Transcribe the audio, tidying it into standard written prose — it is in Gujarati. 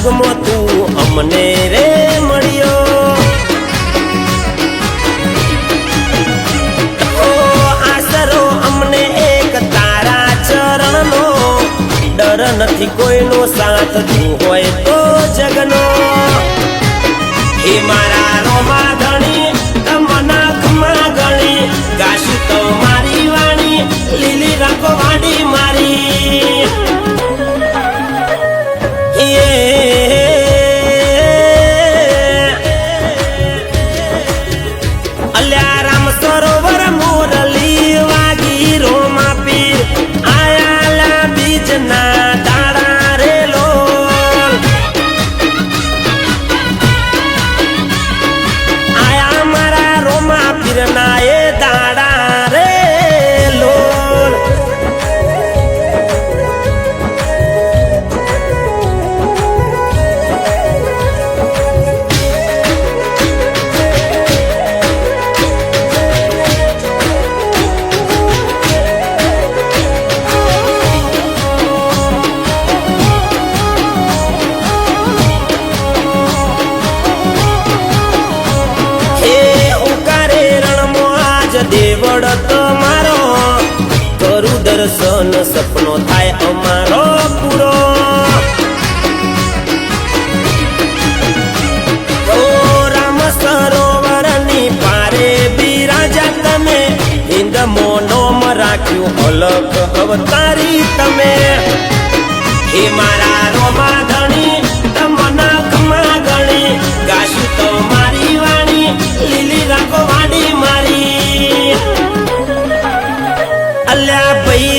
યુગમાં તું અમને રે મળ્યો આસરો અમને એક તારા ચરણનો ડર નથી કોઈનો સાથ તું હોય તો જગનો એ મારા રોમા ધણી તમના ખમા ગણી ગાશું તો મારી વાણી લીલી રાખો વાડી મારી અલ્યા રામ સરોવર મોરલી વાગી રોમા પીર આયાલા બીજના દાડા રેલો આયા મારા રોમા પીરના એ દાડા રેલો દેવડ તમારો કરું દર્શન સપનો થાય અમારો પૂરો ઓ રામ સરોવર ની પારે બિરાજા તમે હિન્દ મોનોમ રાખ્યું અલગ અવતારી તમે હે મારા રોમા ધણી તમના ખમા ગણી ગાશું તો મારી વાણી લીલી રાખો વાડી મારી અલ્યા ભાઈ